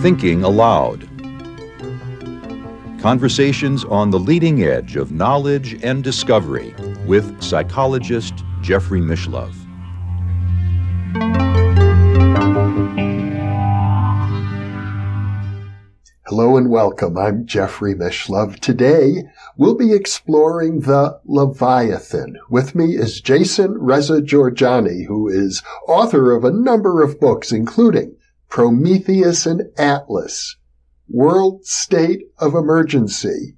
Thinking Aloud. Conversations on the leading edge of knowledge and discovery with psychologist Jeffrey Mishlove. Hello and welcome. I'm Jeffrey Mishlove. Today, we'll be exploring the Leviathan. With me is Reza Jorjani, who is author of a number of books, including Prometheus and Atlas, World State of Emergency,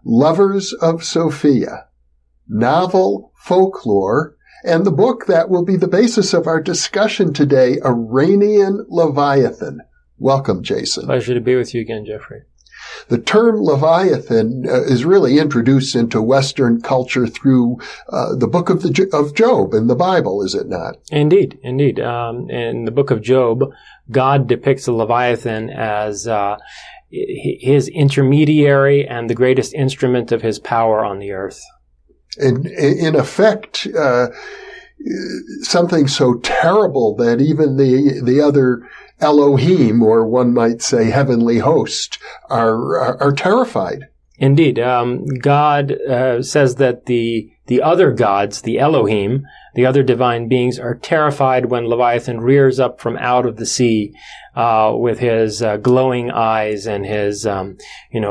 Lovers of Sophia, novel Folklore, and the book that will be the basis of our discussion today, Iranian Leviathan. Welcome, Jason. Pleasure to be with you again, Jeffrey. The term Leviathan is really introduced into Western culture through the book of Job in the Bible, is it not? Indeed. In the book of Job, God depicts the Leviathan as his intermediary and the greatest instrument of his power on the earth. In effect, something so terrible that even the other Elohim, or one might say heavenly host, are terrified. Indeed. God says that the other gods, the Elohim, the other divine beings, are terrified when Leviathan rears up from out of the sea with his glowing eyes and his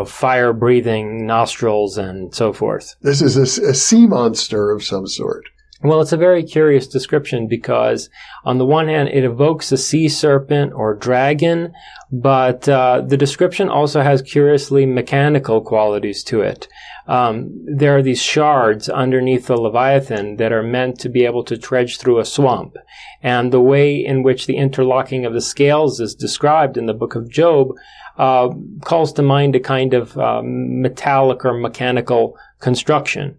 fire-breathing nostrils and so forth. This is a sea monster of some sort. Well, it's a very curious description because, on the one hand, it evokes a sea serpent or dragon, but the description also has curiously mechanical qualities to it. There are these shards underneath the Leviathan that are meant to be able to trudge through a swamp. And the way in which the interlocking of the scales is described in the book of Job calls to mind a kind of metallic or mechanical construction.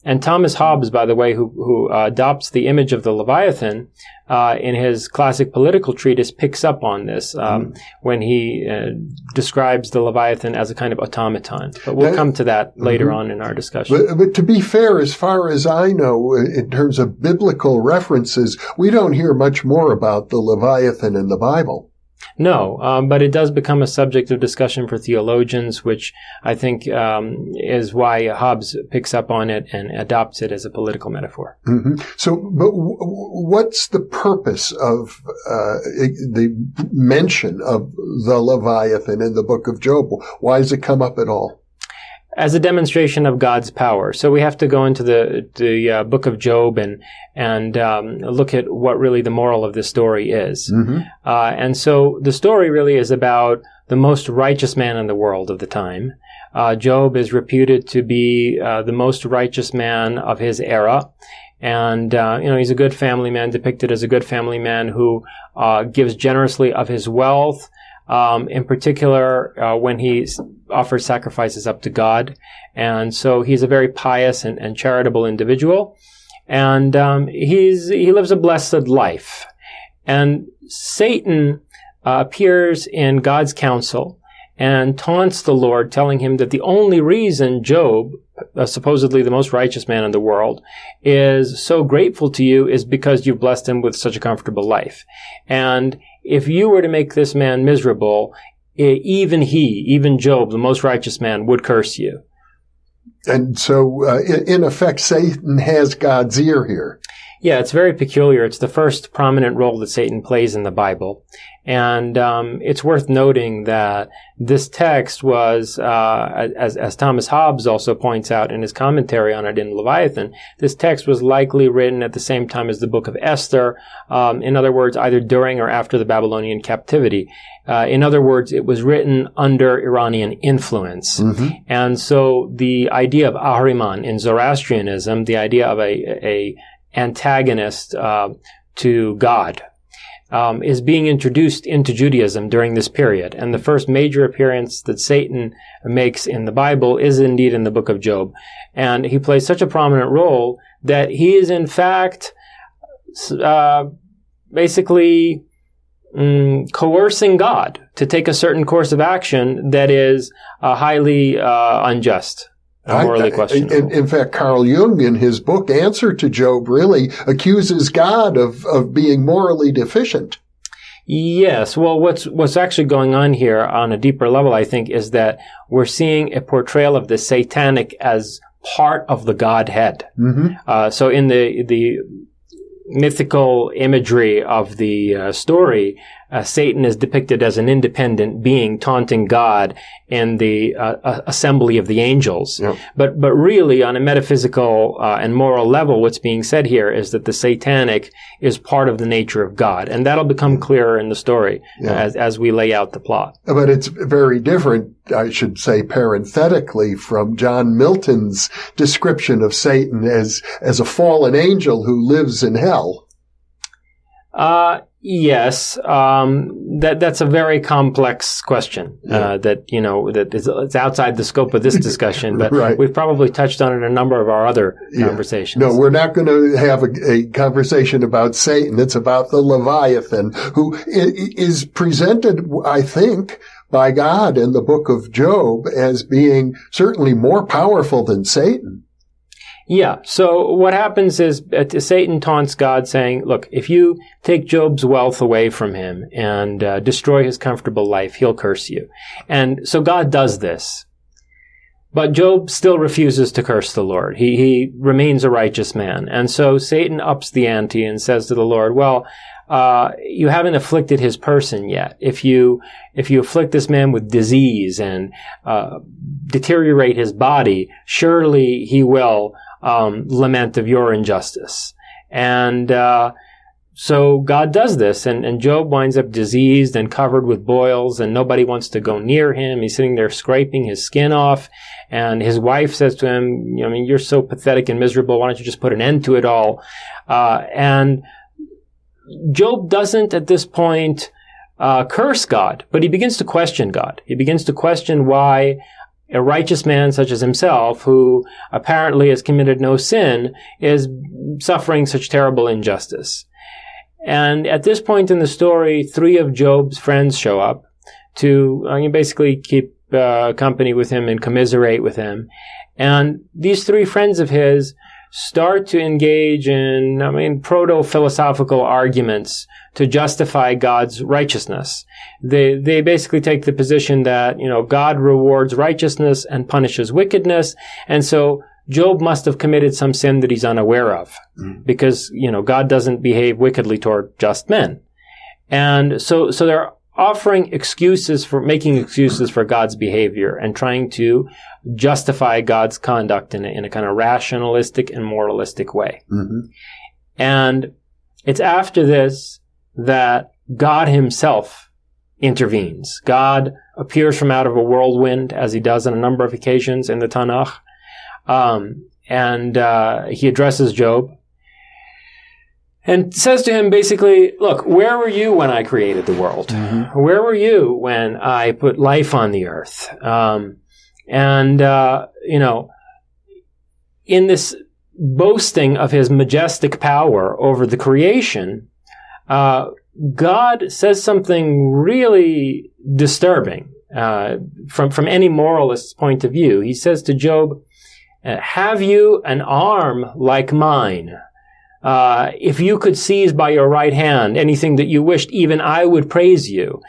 And Thomas Hobbes, by the way, who adopts the image of the Leviathan in his classic political treatise, picks up on this when he describes the Leviathan as a kind of automaton. But we'll come to that later on in our discussion. But to be fair, as far as I know, in terms of biblical references, we don't hear much more about the Leviathan in the Bible. No, but it does become a subject of discussion for theologians, which I think is why Hobbes picks up on it and adopts it as a political metaphor. Mm-hmm. So, but what's the purpose of the mention of the Leviathan in the book of Job? Why does it come up at all? As a demonstration of God's power. So we have to go into the book of Job and look at what really the moral of this story is. Mm-hmm. And so the story really is about the most righteous man in the world of the time. Job is reputed to be the most righteous man of his era. And, he's a good family man, depicted as a good family man who gives generously of his wealth, in particular when he offers sacrifices up to God. And so he's a very pious and charitable individual. And he lives a blessed life. And Satan appears in God's counsel and taunts the Lord, telling him that the only reason Job, supposedly the most righteous man in the world, is so grateful to you is because you've blessed him with such a comfortable life. And if you were to make this man miserable, even Job, the most righteous man, would curse you. And so, in effect, Satan has God's ear here. Yeah, it's very peculiar. It's the first prominent role that Satan plays in the Bible. And it's worth noting that this text was, as Thomas Hobbes also points out in his commentary on it in Leviathan, this text was likely written at the same time as the book of Esther, in other words, either during or after the Babylonian captivity. In other words, it was written under Iranian influence. Mm-hmm. And so the idea of Ahriman in Zoroastrianism, the idea of a antagonist to God, is being introduced into Judaism during this period. And the first major appearance that Satan makes in the Bible is indeed in the book of Job. And he plays such a prominent role that he is in fact basically coercing God to take a certain course of action that is highly unjust. morally questionable. In fact, Carl Jung, in his book Answer to Job, really accuses God of being morally deficient. Yes. Well, what's actually going on here on a deeper level, I think, is that we're seeing a portrayal of the satanic as part of the Godhead. Mm-hmm. So in the mythical imagery of the story, Satan is depicted as an independent being taunting God in the assembly of the angels. Yep. But really, on a metaphysical and moral level, what's being said here is that the satanic is part of the nature of God, and that'll become clearer in the story as we lay out the plot. But it's very different, I should say, parenthetically, from John Milton's description of Satan as a fallen angel who lives in hell. Yes, that's a very complex question, that it's outside the scope of this discussion, but right. We've probably touched on it in a number of our other conversations. No, we're not going to have a conversation about Satan. It's about the Leviathan, who is presented, I think, by God in the book of Job as being certainly more powerful than Satan. Yeah. So what happens is Satan taunts God saying, look, if you take Job's wealth away from him and destroy his comfortable life, he'll curse you. And so God does this. But Job still refuses to curse the Lord. He remains a righteous man. And so Satan ups the ante and says to the Lord, well, you haven't afflicted his person yet. If you afflict this man with disease and deteriorate his body, surely he will lament of your injustice. And so God does this, and Job winds up diseased and covered with boils, and nobody wants to go near him. He's sitting there scraping his skin off, and his wife says to him, you're so pathetic and miserable, why don't you just put an end to it all? And Job doesn't at this point curse God, but he begins to question God. He begins to question why a righteous man such as himself, who apparently has committed no sin, is suffering such terrible injustice. And at this point in the story, 3 of Job's friends show up to basically keep company with him and commiserate with him. And these 3 friends of his start to engage in, proto-philosophical arguments to justify God's righteousness. They basically take the position that, God rewards righteousness and punishes wickedness, and so Job must have committed some sin that he's unaware of, because, God doesn't behave wickedly toward just men. And so they're making excuses for God's behavior and trying to justify God's conduct in a kind of rationalistic and moralistic way. Mm-hmm. And it's after this that God himself intervenes. God appears from out of a whirlwind, as he does on a number of occasions in the Tanakh. And he addresses Job and says to him basically, look, where were you when I created the world? Mm-hmm. Where were you when I put life on the earth? In this boasting of his majestic power over the creation, God says something really disturbing from any moralist's point of view. He says to Job, have you an arm like mine? If you could seize by your right hand anything that you wished, even I would praise you.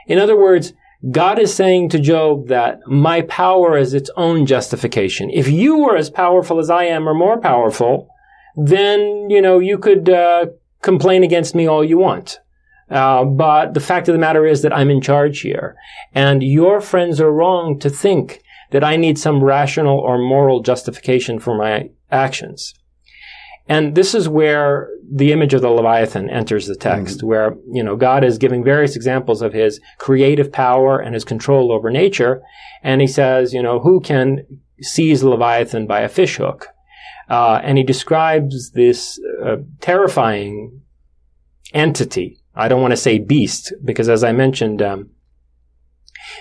In other words, God is saying to Job that my power is its own justification. If you were as powerful as I am or more powerful, then, you could complain against me all you want. But the fact of the matter is that I'm in charge here. And your friends are wrong to think that I need some rational or moral justification for my actions. And this is where the image of the Leviathan enters the text, where, God is giving various examples of his creative power and his control over nature. And he says, who can seize the Leviathan by a fishhook? And he describes this terrifying entity. I don't want to say beast, because as I mentioned,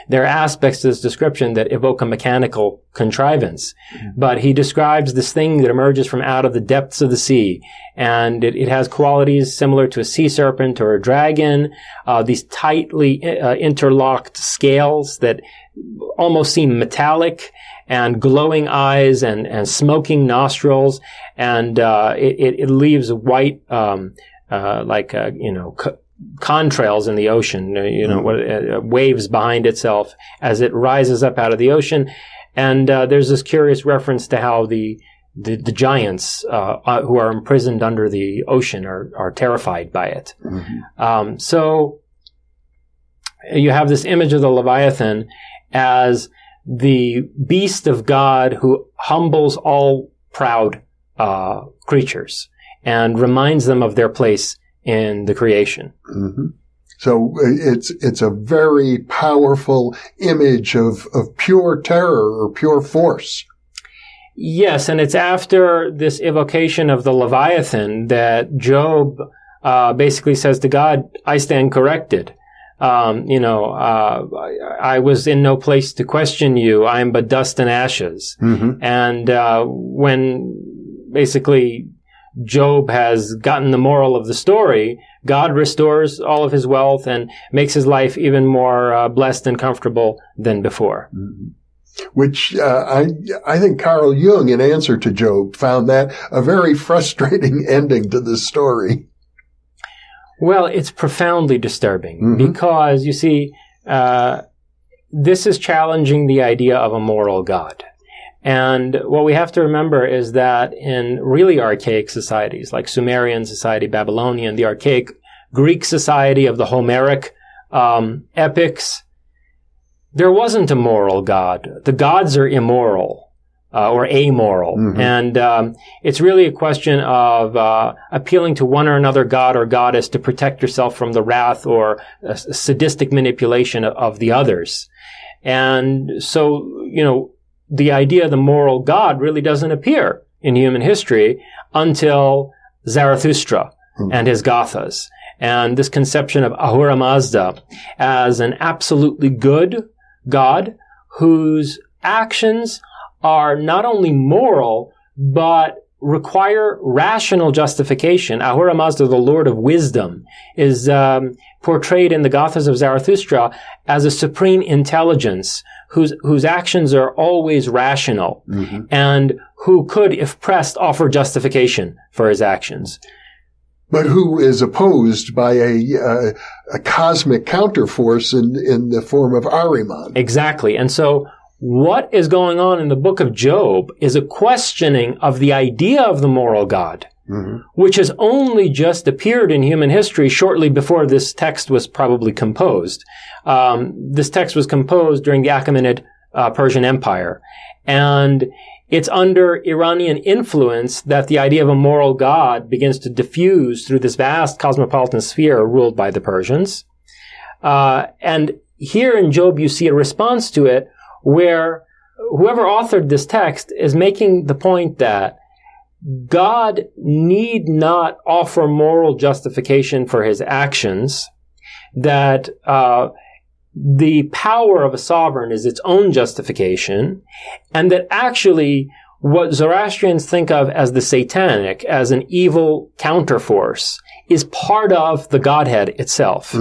There are aspects to this description that evoke a mechanical contrivance, but he describes this thing that emerges from out of the depths of the sea, and it has qualities similar to a sea serpent or a dragon, these tightly interlocked scales that almost seem metallic, and glowing eyes and smoking nostrils, and it leaves white contrails in the ocean, waves behind itself as it rises up out of the ocean. And there's this curious reference to how the giants who are imprisoned under the ocean are terrified by it. So you have this image of the Leviathan as the beast of God who humbles all proud creatures and reminds them of their place in the creation. So it's a very powerful image of pure terror or pure force. Yes, and it's after this evocation of the Leviathan that Job basically says to God, I stand corrected. I was in no place to question you. I am but dust and ashes. And when basically Job has gotten the moral of the story, God restores all of his wealth and makes his life even more blessed and comfortable than before. Which I think Carl Jung, in answer to Job, found that a very frustrating ending to the story. Well, it's profoundly disturbing because, you see, this is challenging the idea of a moral God. And what we have to remember is that in really archaic societies, like Sumerian society, Babylonian, the archaic Greek society of the Homeric epics, there wasn't a moral God. The gods are immoral. Or amoral. And it's really a question of appealing to one or another god or goddess to protect yourself from the wrath or sadistic manipulation of the others. And so, the idea of the moral God really doesn't appear in human history until Zarathustra and his Gathas. And this conception of Ahura Mazda as an absolutely good God whose actions are not only moral, but require rational justification. Ahura Mazda, the Lord of Wisdom, is portrayed in the Gathas of Zarathustra as a supreme intelligence whose actions are always rational and who could, if pressed, offer justification for his actions. But who is opposed by a cosmic counterforce in the form of Ahriman. Exactly. And so what is going on in the book of Job is a questioning of the idea of the moral God, which has only just appeared in human history shortly before this text was probably composed. This text was composed during the Achaemenid Persian Empire. And it's under Iranian influence that the idea of a moral God begins to diffuse through this vast cosmopolitan sphere ruled by the Persians. And here in Job, you see a response to it where whoever authored this text is making the point that God need not offer moral justification for his actions, that the power of a sovereign is its own justification, and that actually what Zoroastrians think of as the satanic, as an evil counterforce, is part of the Godhead itself.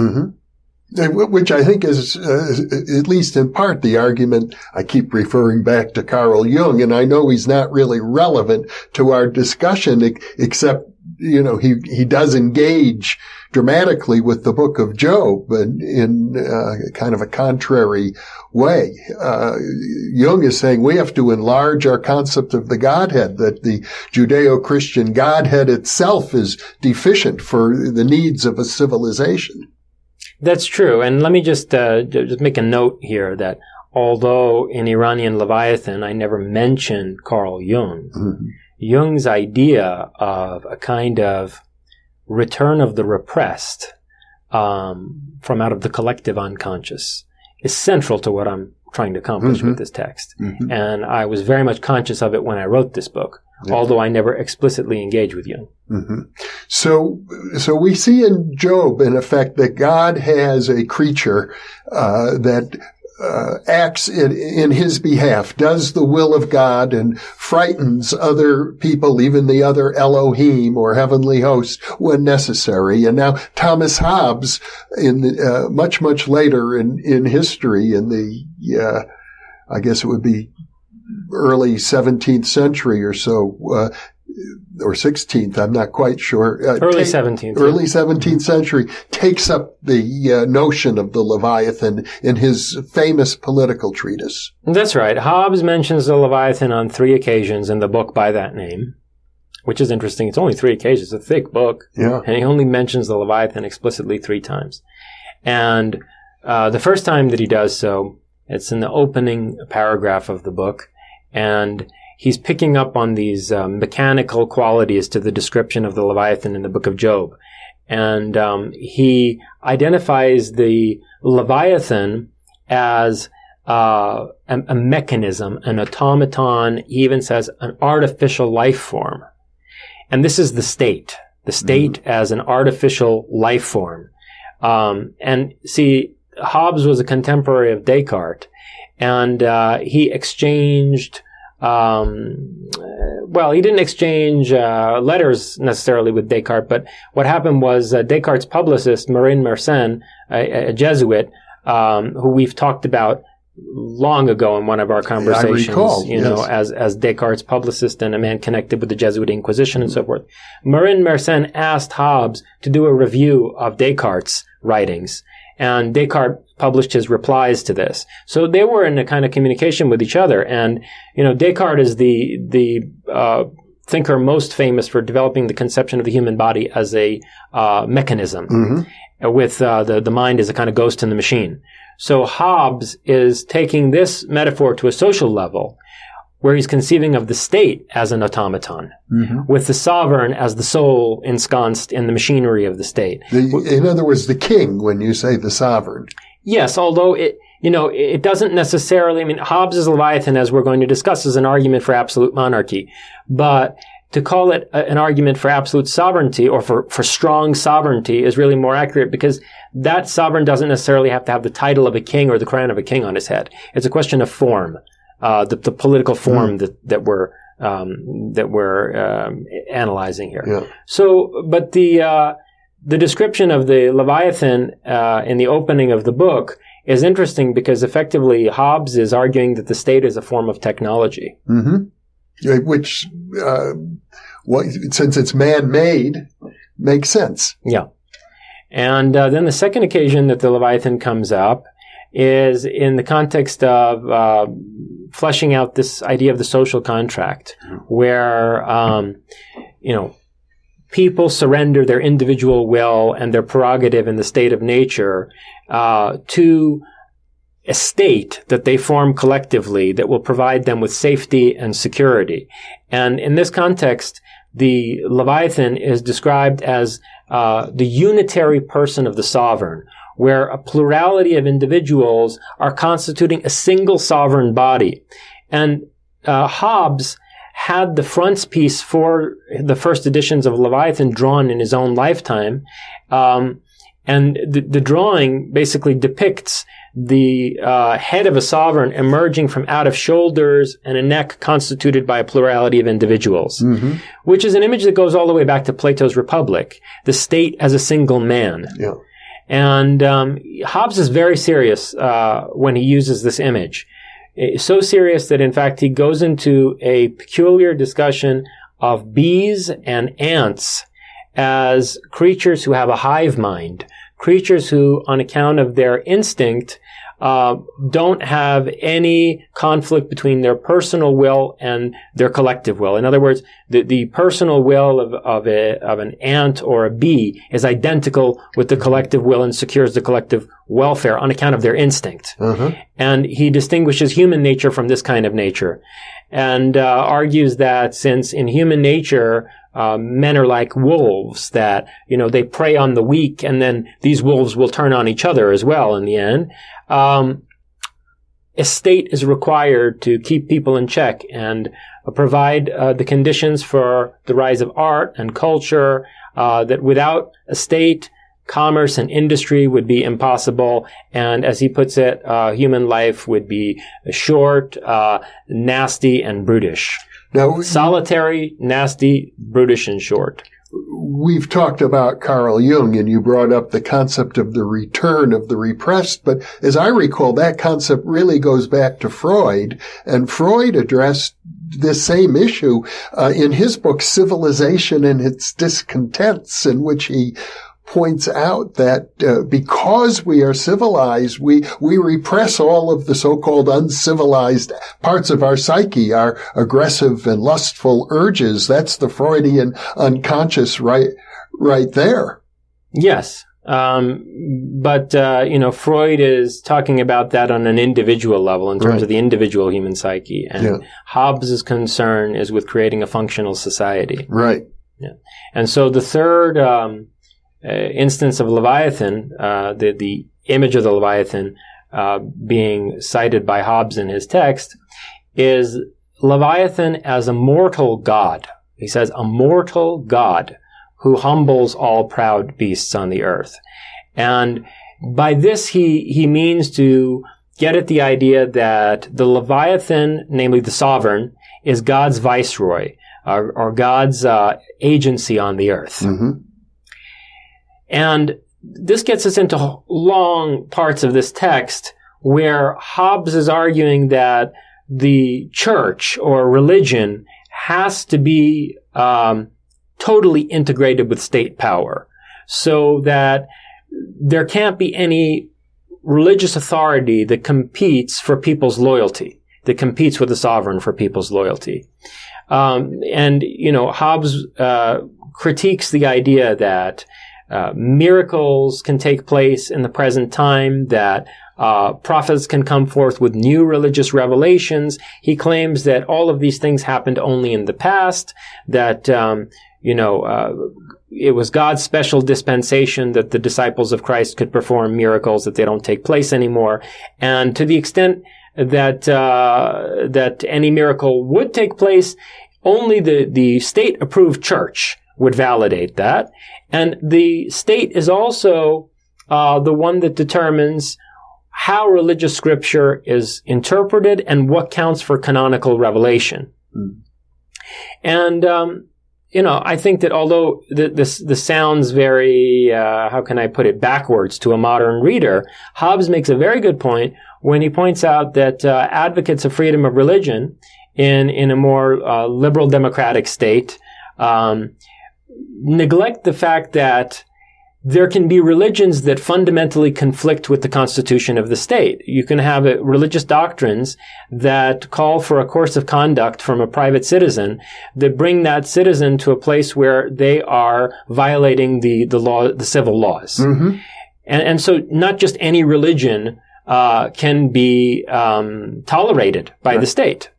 Which I think is, at least in part, the argument. I keep referring back to Carl Jung, and I know he's not really relevant to our discussion, except, he does engage dramatically with the book of Job, but in kind of a contrary way. Jung is saying we have to enlarge our concept of the Godhead, that the Judeo-Christian Godhead itself is deficient for the needs of a civilization. That's true. And let me just make a note here that although in Iranian Leviathan I never mentioned Carl Jung, Jung's idea of a kind of return of the repressed from out of the collective unconscious is central to what I'm trying to accomplish with this text. And I was very much conscious of it when I wrote this book, although I never explicitly engaged with Jung. So we see in Job, in effect, that God has a creature that acts in his behalf, does the will of God, and frightens other people, even the other Elohim or heavenly host, when necessary. And now Thomas Hobbes, much later in history, in the I guess it would be early 17th century or so, or 16th, I'm not quite sure. Early 17th. Early 17th century takes up the notion of the Leviathan in his famous political treatise. That's right. Hobbes mentions the Leviathan on 3 occasions in the book by that name, which is interesting. It's only 3 occasions. It's a thick book. Yeah. And he only mentions the Leviathan explicitly 3 times. And the first time that he does so, it's in the opening paragraph of the book, and he's picking up on these mechanical qualities to the description of the Leviathan in the book of Job. And he identifies the Leviathan as a mechanism, an automaton. He even says an artificial life form. And this is the state as an artificial life form. And see, Hobbes was a contemporary of Descartes, and he exchanged he didn't exchange letters necessarily with Descartes, but what happened was Descartes' publicist, Marin Mersenne, a Jesuit, who we've talked about long ago in one of our conversations, as Descartes' publicist and a man connected with the Jesuit Inquisition and so forth. Marin Mersenne asked Hobbes to do a review of Descartes' writings, and Descartes published his replies to this. So they were in a kind of communication with each other. And, Descartes is the thinker most famous for developing the conception of the human body as a mechanism, with the mind as a kind of ghost in the machine. So Hobbes is taking this metaphor to a social level, where he's conceiving of the state as an automaton, with the sovereign as the soul ensconced in the machinery of the state. In other words, the king, when you say the sovereign. Yes, although it doesn't necessarily, Hobbes' Leviathan, as we're going to discuss, is an argument for absolute monarchy. But to call it an argument for absolute sovereignty or for strong sovereignty is really more accurate, because that sovereign doesn't necessarily have to have the title of a king or the crown of a king on his head. It's a question of form. The political form that we're analyzing here. Yeah. So, but the description of the Leviathan in the opening of the book is interesting, because effectively Hobbes is arguing that the state is a form of technology, which, since it's man-made, makes sense. Yeah, and then the second occasion that the Leviathan comes up is in the context of fleshing out this idea of the social contract, where people surrender their individual will and their prerogative in the state of nature to a state that they form collectively that will provide them with safety and security. And in this context, the Leviathan is described as the unitary person of the sovereign, where a plurality of individuals are constituting a single sovereign body. And Hobbes had the frontispiece for the first editions of Leviathan drawn in his own lifetime. And the drawing basically depicts the head of a sovereign emerging from out of shoulders and a neck constituted by a plurality of individuals, which is an image that goes all the way back to Plato's Republic, the state as a single man. Yeah. And Hobbes is very serious when he uses this image. So serious that, in fact, he goes into a peculiar discussion of bees and ants as creatures who have a hive mind, creatures who, on account of their instinct, don't have any conflict between their personal will and their collective will. In other words, the personal will of an ant or a bee is identical with the collective will and secures the collective welfare on account of their instinct. And he distinguishes human nature from this kind of nature, and argues that since in human nature men are like wolves, that they prey on the weak, and then these wolves will turn on each other as well in the end. A state is required to keep people in check and provide the conditions for the rise of art and culture, that without a state commerce and industry would be impossible. And as he puts it, human life would be short, nasty, and brutish. Now, solitary, nasty, brutish, and short. We've talked about Carl Jung, and you brought up the concept of the return of the repressed, but as I recall, that concept really goes back to Freud, and Freud addressed this same issue in his book, Civilization and Its Discontents, in which he points out that because we are civilized, we repress all of the so-called uncivilized parts of our psyche, our aggressive and lustful urges. That's the Freudian unconscious right there. Yes. But Freud is talking about that on an individual level in terms of the individual human psyche. And Hobbes' concern is with creating a functional society. Right. Yeah. And so the third instance of Leviathan, the image of the Leviathan being cited by Hobbes in his text, is Leviathan as a mortal god. He says, a mortal god who humbles all proud beasts on the earth. And by this he means to get at the idea that the Leviathan, namely the sovereign, is God's viceroy, or God's agency on the earth. Mm-hmm. And this gets us into long parts of this text where Hobbes is arguing that the church or religion has to be totally integrated with state power, so that there can't be any religious authority that competes for people's loyalty, that competes with the sovereign for people's loyalty. Hobbes critiques the idea that miracles can take place in the present time, that prophets can come forth with new religious revelations. He claims that all of these things happened only in the past, that it was God's special dispensation that the disciples of Christ could perform miracles, that they don't take place anymore. And to the extent that that any miracle would take place, only the state-approved church would validate that. And the state is also the one that determines how religious scripture is interpreted and what counts for canonical revelation. Mm. And I think that although this sounds very, how can I put it, backwards to a modern reader, Hobbes makes a very good point when he points out that advocates of freedom of religion in a more liberal democratic state neglect the fact that there can be religions that fundamentally conflict with the constitution of the state. You can have religious doctrines that call for a course of conduct from a private citizen that bring that citizen to a place where they are violating the law, the civil laws. Mm-hmm. And so not just any religion can be tolerated by the state.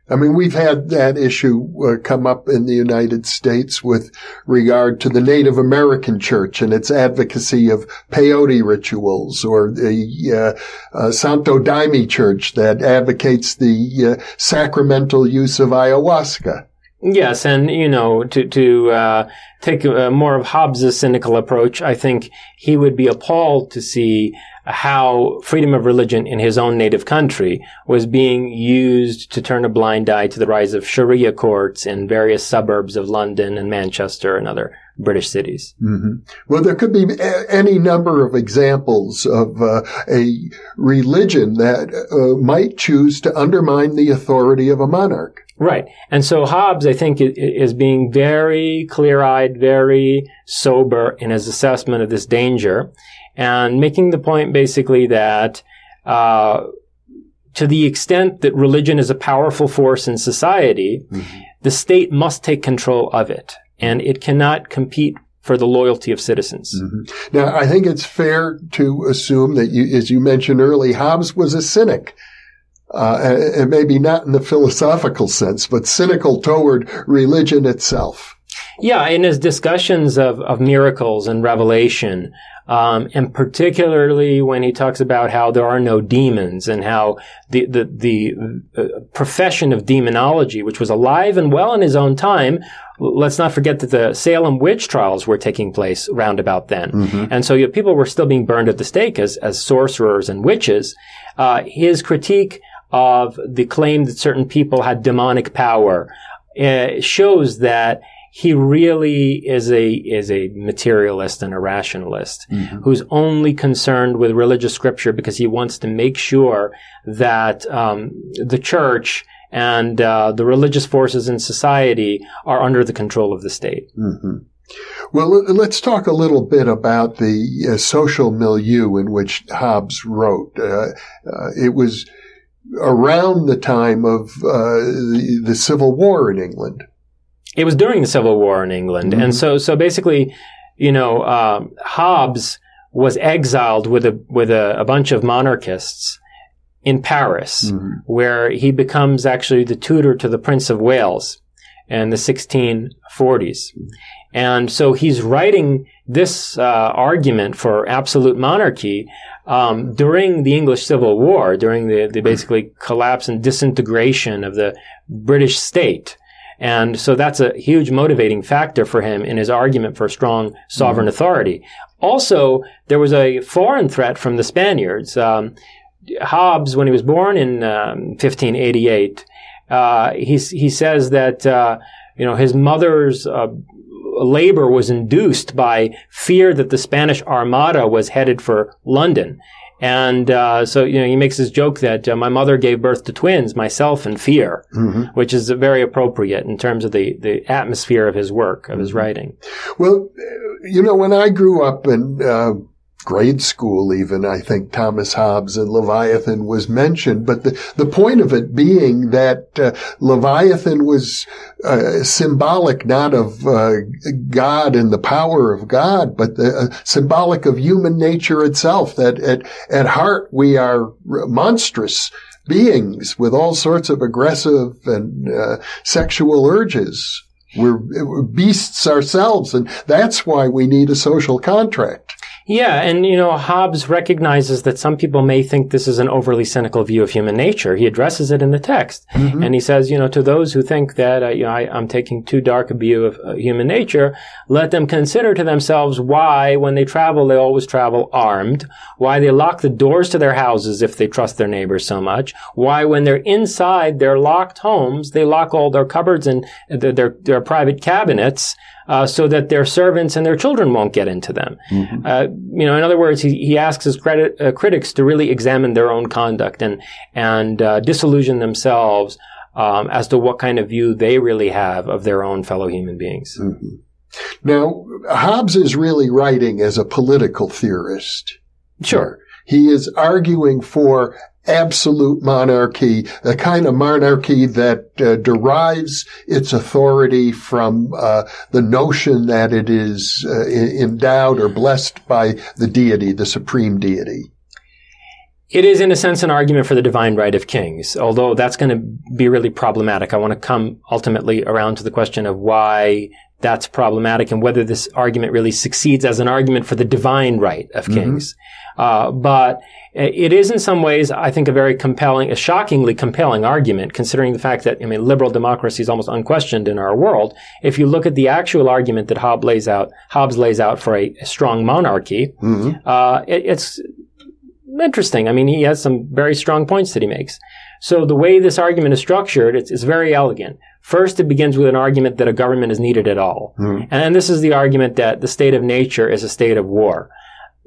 I mean, we've had that issue come up in the United States with regard to the Native American church and its advocacy of peyote rituals, or the Santo Daime church that advocates the sacramental use of ayahuasca. Yes, and to take more of Hobbes' cynical approach, I think he would be appalled to see how freedom of religion in his own native country was being used to turn a blind eye to the rise of Sharia courts in various suburbs of London and Manchester and other British cities. Mm-hmm. Well, there could be any number of examples of a religion that might choose to undermine the authority of a monarch. Right. And so Hobbes, I think, is being very clear-eyed, very sober in his assessment of this danger, and making the point basically that to the extent that religion is a powerful force in society, mm-hmm. the state must take control of it, and it cannot compete for the loyalty of citizens. Mm-hmm. Now, I think it's fair to assume that, as you mentioned earlier, Hobbes was a cynic. And maybe not in the philosophical sense, but cynical toward religion itself. Yeah, in his discussions of miracles and revelation, and particularly when he talks about how there are no demons and how the profession of demonology, which was alive and well in his own time. Let's not forget that the Salem witch trials were taking place round about then. Mm-hmm. And so people were still being burned at the stake as sorcerers and witches. His critique of the claim that certain people had demonic power shows that he really is a materialist and a rationalist, mm-hmm. who's only concerned with religious scripture because he wants to make sure that the church and the religious forces in society are under the control of the state. Mm-hmm. Well, let's talk a little bit about the social milieu in which Hobbes wrote. It was around the time of the Civil War in England. It was during the Civil War in England. Mm-hmm. And so basically, Hobbes was exiled with a bunch of monarchists in Paris, mm-hmm. where he becomes actually the tutor to the Prince of Wales in the 1640s. And so he's writing this argument for absolute monarchy during the English Civil War, during the basically collapse and disintegration of the British state. And so that's a huge motivating factor for him in his argument for strong sovereign mm-hmm. authority. Also, there was a foreign threat from the Spaniards. Hobbes, when he was born in 1588, he says that his mother's labor was induced by fear that the Spanish Armada was headed for London. And so he makes this joke that my mother gave birth to twins, myself and fear, mm-hmm. which is very appropriate in terms of the atmosphere of his work, of mm-hmm. his writing. Well, when I grew up in grade school even, I think Thomas Hobbes and Leviathan was mentioned, but the point of it being that Leviathan was symbolic not of God and the power of God, but symbolic of human nature itself, that at heart we are monstrous beings with all sorts of aggressive and sexual urges. We're beasts ourselves, and that's why we need a social contract. Yeah, and Hobbes recognizes that some people may think this is an overly cynical view of human nature. He addresses it in the text, mm-hmm. and he says, to those who think that I'm taking too dark a view of human nature, let them consider to themselves why, when they travel, they always travel armed. Why they lock the doors to their houses if they trust their neighbors so much. Why, when they're inside their locked homes, they lock all their cupboards and their private cabinets. So that their servants and their children won't get into them. Mm-hmm. In other words, he asks his critics to really examine their own conduct and disillusion themselves as to what kind of view they really have of their own fellow human beings. Mm-hmm. Now, Hobbes is really writing as a political theorist. Sure. He is arguing for absolute monarchy, a kind of monarchy that derives its authority from the notion that it is endowed or blessed by the deity, the supreme deity. It is, in a sense, an argument for the divine right of kings, although that's going to be really problematic. I want to come ultimately around to the question of why that's problematic and whether this argument really succeeds as an argument for the divine right of kings. Mm-hmm. But it is in some ways, I think, a shockingly compelling argument, considering the fact that, liberal democracy is almost unquestioned in our world. If you look at the actual argument that Hobbes lays out for a strong monarchy, mm-hmm. It's interesting. He has some very strong points that he makes. So the way this argument is structured, it's very elegant. First, it begins with an argument that a government is needed at all. Mm-hmm. And this is the argument that the state of nature is a state of war.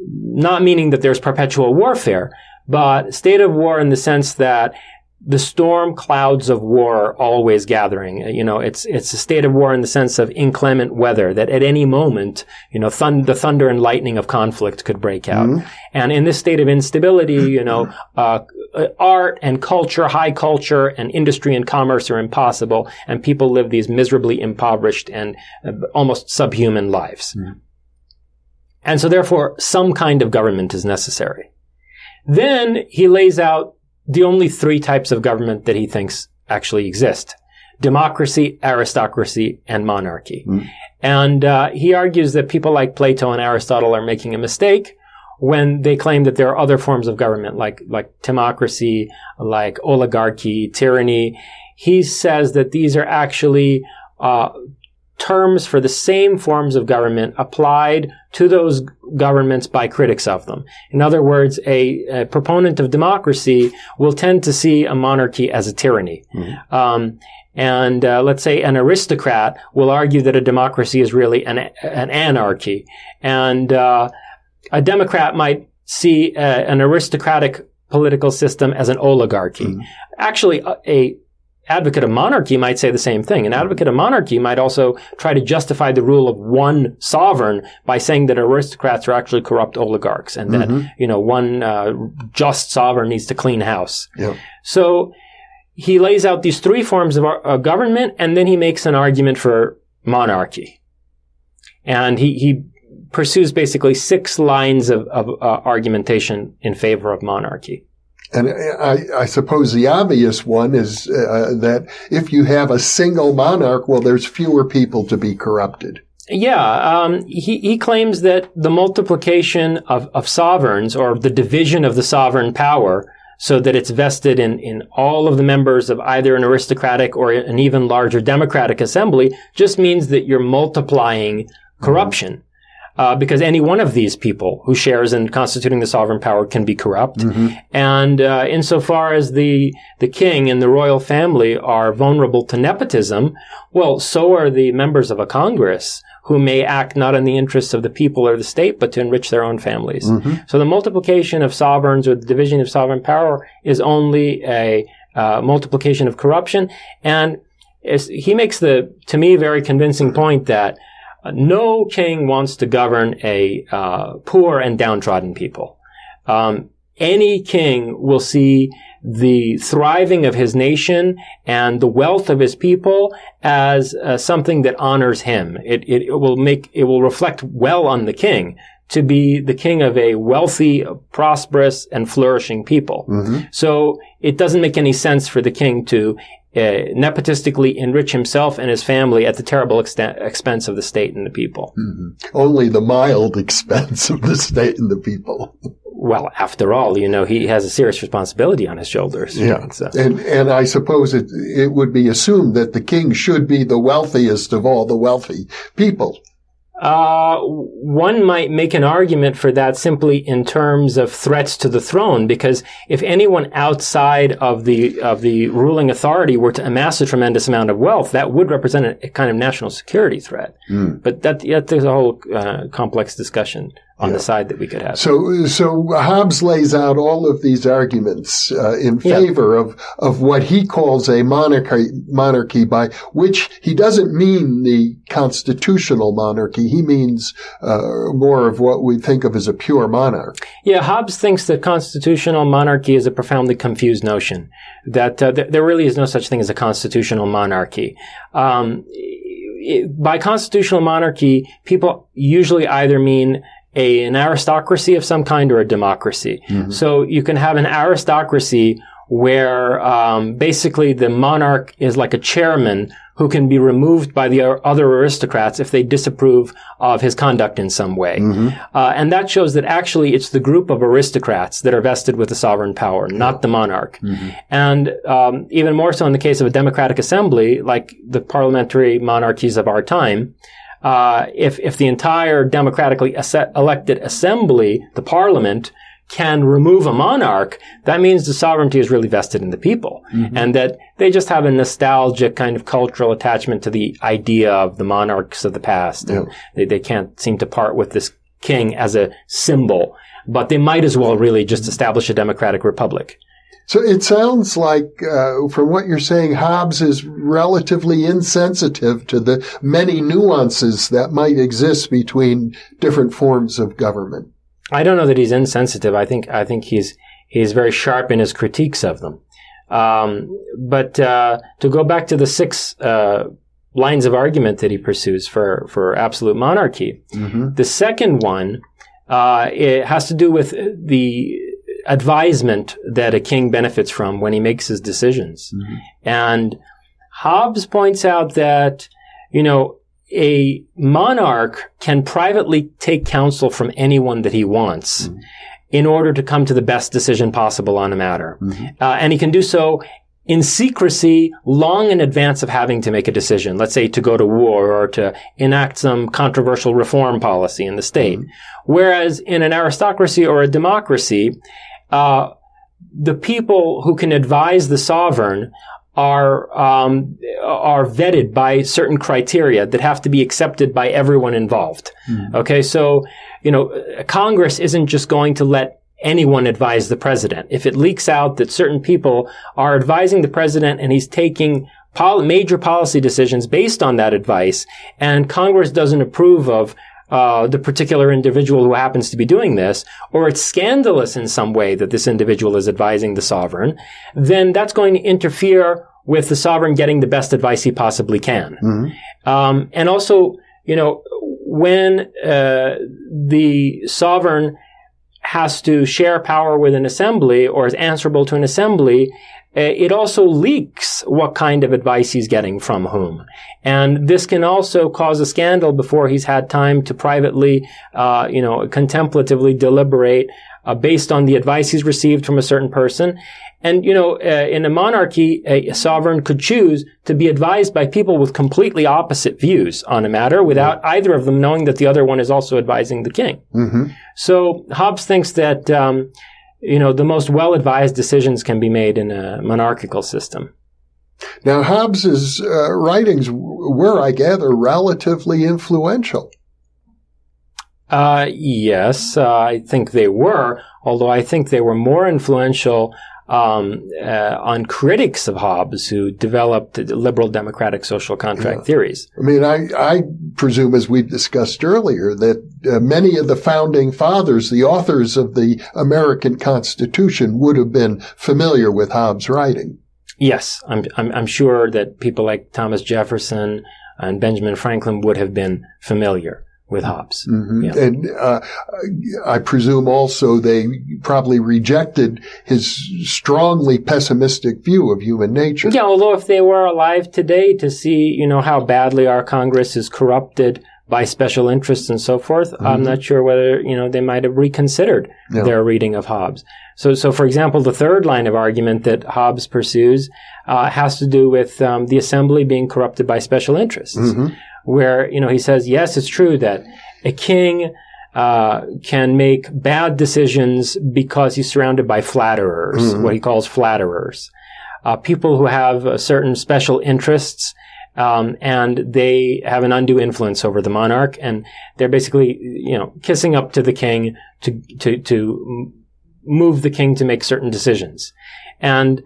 Not meaning that there's perpetual warfare, but state of war in the sense that the storm clouds of war are always gathering. It's a state of war in the sense of inclement weather, that at any moment, the thunder and lightning of conflict could break out. Mm-hmm. And in this state of instability, art and culture, high culture and industry and commerce are impossible, and people live these miserably impoverished and almost subhuman lives. Mm-hmm. And so therefore, some kind of government is necessary. Then he lays out the only three types of government that he thinks actually exist. democracy, aristocracy, and monarchy. And he argues that people like Plato and Aristotle are making a mistake when they claim that there are other forms of government, like timocracy, like oligarchy, tyranny. He says that these are actually terms for the same forms of government applied to those governments by critics of them. In other words, a proponent of democracy will tend to see a monarchy as a tyranny. And let's say an aristocrat will argue that a democracy is really an anarchy. And a Democrat might see an aristocratic political system as an oligarchy. Actually, a advocate of monarchy might say the same thing. An advocate of monarchy might also try to justify the rule of one sovereign by saying that aristocrats are actually corrupt oligarchs and that, one just sovereign needs to clean house. So he lays out these three forms of government, and then he makes an argument for monarchy. And he pursues basically 6 lines of argumentation in favor of monarchy. And I suppose the obvious one is that if you have a single monarch, well, there's fewer people to be corrupted. Yeah, he claims that the multiplication of sovereigns, or the division of the sovereign power, so that it's vested in all of the members of either an aristocratic or an even larger democratic assembly, just means that you're multiplying corruption. Because any one of these people who shares in constituting the sovereign power can be corrupt. And insofar as the king and the royal family are vulnerable to nepotism, well, so are the members of a Congress who may act not in the interests of the people or the state, but to enrich their own families. So the multiplication of sovereigns, or the division of sovereign power, is only a multiplication of corruption. And he makes the, to me, very convincing point that no king wants to govern a poor and downtrodden people. Any king will see the thriving of his nation and the wealth of his people as something that honors him. It will reflect well on the king to be the king of a wealthy, prosperous, and flourishing people. So it doesn't make any sense for the king to nepotistically enrich himself and his family at the terrible expense of the state and the people. Only the mild expense of the state and the people. Well, after all, he has a serious responsibility on his shoulders. Yeah. So. And I suppose it would be assumed that the king should be the wealthiest of all the wealthy people. One might make an argument for that simply in terms of threats to the throne, because if anyone outside of the ruling authority were to amass a tremendous amount of wealth, that would represent a kind of national security threat. But there's a whole complex discussion on the side that we could have. So Hobbes lays out all of these arguments in favor of what he calls a monarchy, by which he doesn't mean the constitutional monarchy. He means more of what we think of as a pure monarch. Yeah, Hobbes thinks that constitutional monarchy is a profoundly confused notion, that there really is no such thing as a constitutional monarchy. By constitutional monarchy, people usually either mean an aristocracy of some kind or a democracy. So you can have an aristocracy where basically the monarch is like a chairman who can be removed by the other aristocrats if they disapprove of his conduct in some way. And that shows that actually it's the group of aristocrats that are vested with the sovereign power, not the monarch. And even more so in the case of a democratic assembly, like the parliamentary monarchies of our time, if the entire democratically elected assembly, the parliament, can remove a monarch, that means the sovereignty is really vested in the people. And that they just have a nostalgic kind of cultural attachment to the idea of the monarchs of the past. And they can't seem to part with this king as a symbol, but they might as well really just establish a democratic republic. So it sounds like, from what you're saying, Hobbes is relatively insensitive to the many nuances that might exist between different forms of government. I don't know that he's insensitive. I think he's very sharp in his critiques of them. But to go back to the 6 lines of argument that he pursues for absolute monarchy, the second one it has to do with the advisement that a king benefits from when he makes his decisions. And Hobbes points out that, a monarch can privately take counsel from anyone that he wants in order to come to the best decision possible on a matter. And he can do so in secrecy long in advance of having to make a decision, let's say to go to war or to enact some controversial reform policy in the state. Whereas in an aristocracy or a democracy, the people who can advise the sovereign are vetted by certain criteria that have to be accepted by everyone involved. Okay, so, Congress isn't just going to let anyone advise the president. If it leaks out that certain people are advising the president and he's taking major policy decisions based on that advice, and Congress doesn't approve of the particular individual who happens to be doing this, or it's scandalous in some way that this individual is advising the sovereign, then that's going to interfere with the sovereign getting the best advice he possibly can. And also, when the sovereign has to share power with an assembly or is answerable to an assembly, it also leaks what kind of advice he's getting from whom. And this can also cause a scandal before he's had time to privately, contemplatively deliberate based on the advice he's received from a certain person. And, in a monarchy, a sovereign could choose to be advised by people with completely opposite views on a matter without either of them knowing that the other one is also advising the king. So Hobbes thinks that, the most well-advised decisions can be made in a monarchical system. Now, Hobbes's writings were, I gather, relatively influential. Yes, I think they were, although I think they were more influential on critics of Hobbes who developed liberal democratic social contract theories. I mean, I presume, as we discussed earlier, that many of the founding fathers, the authors of the American Constitution, would have been familiar with Hobbes' writing. Yes, I'm sure that people like Thomas Jefferson and Benjamin Franklin would have been familiar with Hobbes. Yeah. And I presume also they probably rejected his strongly pessimistic view of human nature. Yeah, although if they were alive today to see, how badly our Congress is corrupted by special interests and so forth, I'm not sure whether, they might have reconsidered their reading of Hobbes. So for example, the third line of argument that Hobbes pursues has to do with the assembly being corrupted by special interests. Where, he says, yes, it's true that a king can make bad decisions because he's surrounded by flatterers, what he calls flatterers. People who have certain special interests, and they have an undue influence over the monarch, and they're basically, kissing up to the king to move the king to make certain decisions. And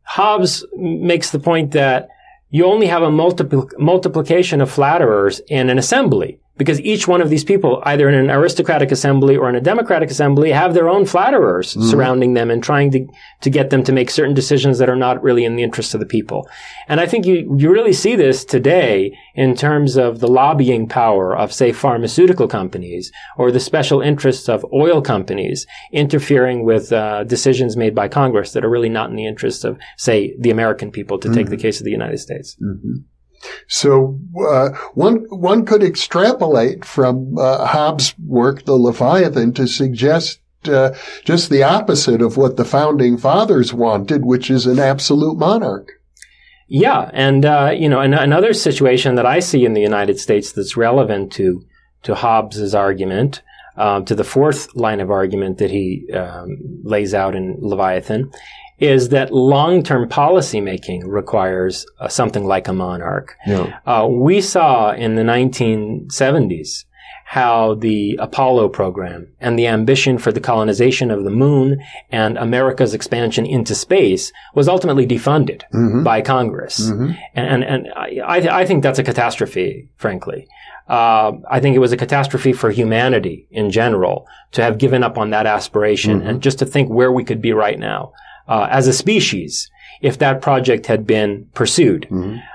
Hobbes makes the point that you only have a multiplication of flatterers in an assembly, because each one of these people, either in an aristocratic assembly or in a democratic assembly, have their own flatterers surrounding them and trying to get them to make certain decisions that are not really in the interest of the people. And I think you really see this today in terms of the lobbying power of, say, pharmaceutical companies or the special interests of oil companies interfering with decisions made by Congress that are really not in the interest of, say, the American people, to take the case of the United States. So one could extrapolate from Hobbes' work, The Leviathan, to suggest just the opposite of what the founding fathers wanted, which is an absolute monarch. Yeah, and another situation that I see in the United States that's relevant to Hobbes' argument, to the fourth line of argument that he lays out in Leviathan, is that long-term policy making requires something like a monarch. We saw in the 1970s how the Apollo program and the ambition for the colonization of the moon and America's expansion into space was ultimately defunded by Congress. And I think that's a catastrophe, frankly. I think it was a catastrophe for humanity in general to have given up on that aspiration and just to think where we could be right now. As a species, if that project had been pursued.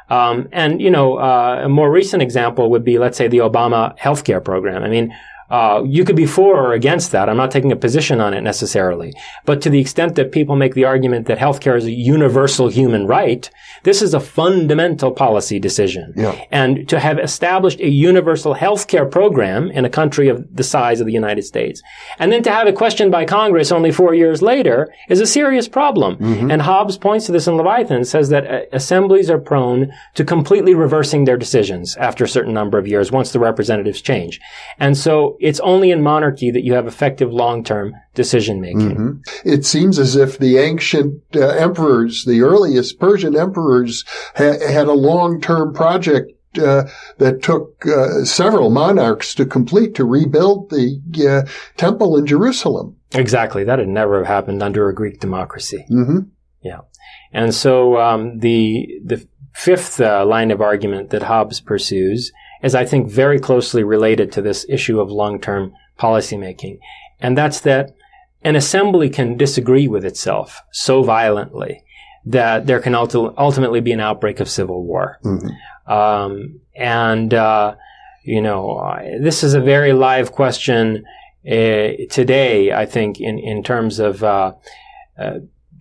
A more recent example would be, let's say, the Obama healthcare program. I mean, You could be for or against that. I'm not taking a position on it necessarily. But to the extent that people make the argument that healthcare is a universal human right, this is a fundamental policy decision. Yeah. And to have established a universal healthcare program in a country of the size of the United States, and then to have it questioned by Congress only 4 years later is a serious problem. Mm-hmm. And Hobbes points to this in Leviathan, says that assemblies are prone to completely reversing their decisions after a certain number of years once the representatives change. And so it's only in monarchy that you have effective long-term decision-making. Mm-hmm. It seems as if the ancient emperors, the earliest Persian emperors, had a long-term project that took several monarchs to complete, to rebuild the temple in Jerusalem. Exactly. That had never happened under a Greek democracy. Mm-hmm. Yeah. And so the fifth line of argument that Hobbes pursues is, I think, very closely related to this issue of long-term policymaking. And that's that an assembly can disagree with itself so violently that there can ultimately be an outbreak of civil war. Mm-hmm. This is a very live question today, I think, in terms of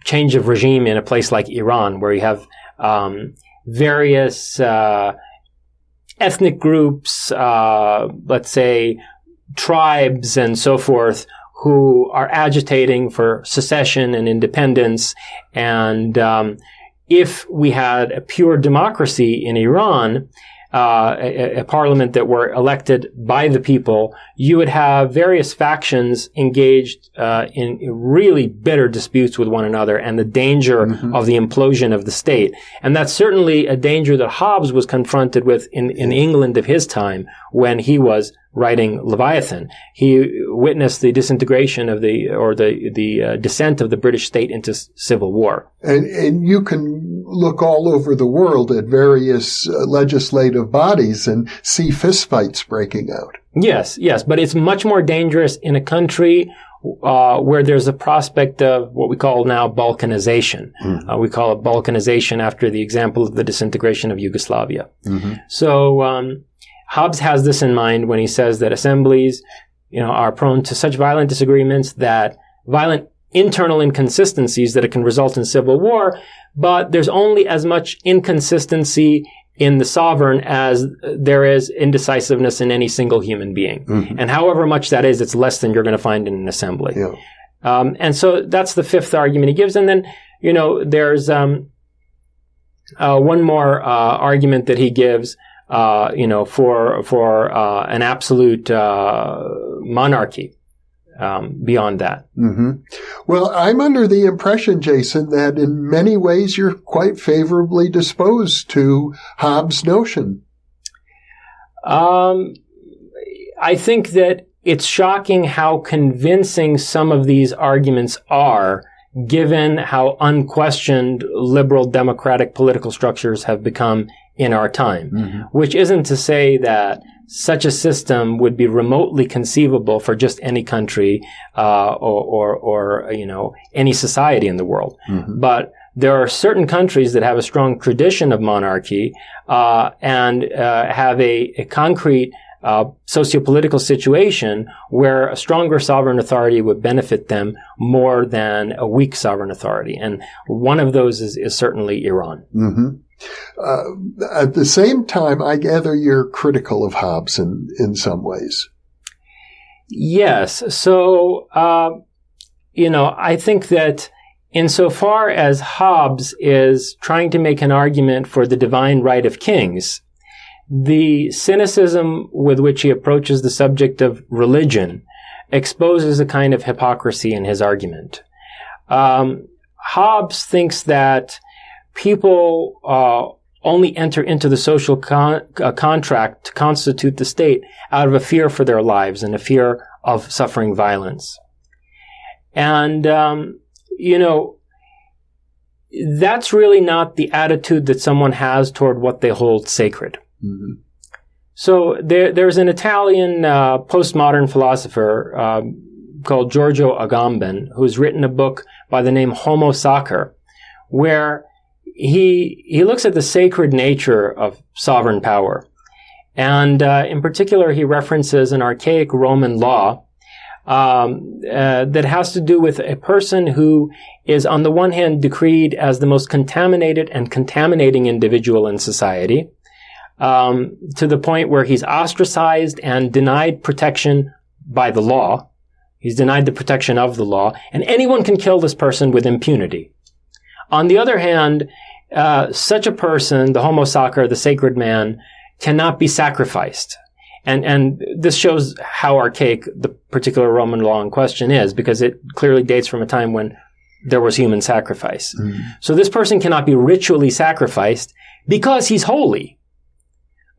change of regime in a place like Iran, where you have various ethnic groups, let's say tribes and so forth, who are agitating for secession and independence. And if we had a pure democracy in Iran, a parliament that were elected by the people, you would have various factions engaged in really bitter disputes with one another, and the danger mm-hmm. of the implosion of the state. And that's certainly a danger that Hobbes was confronted with in England of his time when he was writing Leviathan. He witnessed the disintegration of the descent of the British state into civil war. And you can look all over the world at various legislative bodies and see fistfights breaking out. Yes, but it's much more dangerous in a country where there's a prospect of what we call now balkanization. Mm-hmm. We call it balkanization after the example of the disintegration of Yugoslavia. Mm-hmm. So Hobbes has this in mind when he says that assemblies, are prone to such violent disagreements, that violent internal inconsistencies, that it can result in civil war, but there's only as much inconsistency in the sovereign as there is indecisiveness in any single human being. Mm-hmm. And however much that is, it's less than you're going to find in an assembly. Yeah. And so that's the fifth argument he gives. And then, there's one more argument that he gives, for an absolute monarchy. Beyond that. Mm-hmm. Well, I'm under the impression, Jason, that in many ways you're quite favorably disposed to Hobbes' notion. I think that it's shocking how convincing some of these arguments are, given how unquestioned liberal democratic political structures have become in our time, mm-hmm. which isn't to say that such a system would be remotely conceivable for just any country, or any society in the world. Mm-hmm. But there are certain countries that have a strong tradition of monarchy, and have a concrete sociopolitical situation where a stronger sovereign authority would benefit them more than a weak sovereign authority. And one of those is certainly Iran. Mm-hmm. At the same time, I gather you're critical of Hobbes in some ways. Yes. So, I think that insofar as Hobbes is trying to make an argument for the divine right of kings, the cynicism with which he approaches the subject of religion exposes a kind of hypocrisy in his argument. Hobbes thinks that people only enter into the social contract to constitute the state out of a fear for their lives and a fear of suffering violence. And, that's really not the attitude that someone has toward what they hold sacred. Mm-hmm. So there's an Italian postmodern philosopher called Giorgio Agamben, who's written a book by the name Homo Sacer, where he looks at the sacred nature of sovereign power. And in particular, he references an archaic Roman law that has to do with a person who is, on the one hand, decreed as the most contaminated and contaminating individual in society, to the point where he's ostracized and denied protection by the law. He's denied the protection of the law, and anyone can kill this person with impunity. On the other hand, such a person, the homo sacer, the sacred man, cannot be sacrificed. And this shows how archaic the particular Roman law in question is, because it clearly dates from a time when there was human sacrifice. Mm-hmm. So this person cannot be ritually sacrificed because he's holy.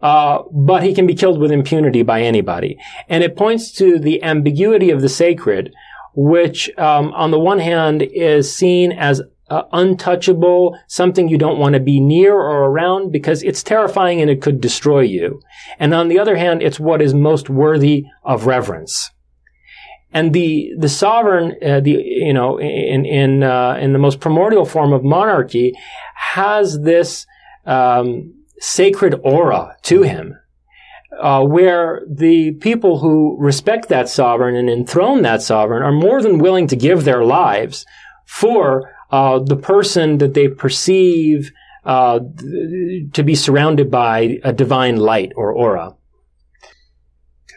But he can be killed with impunity by anybody. And it points to the ambiguity of the sacred, which, on the one hand, is seen as untouchable, something you don't want to be near or around because it's terrifying and it could destroy you. And on the other hand, it's what is most worthy of reverence. And the sovereign, in the most primordial form of monarchy, has this sacred aura to him, where the people who respect that sovereign and enthrone that sovereign are more than willing to give their lives for the person that they perceive to be surrounded by a divine light or aura.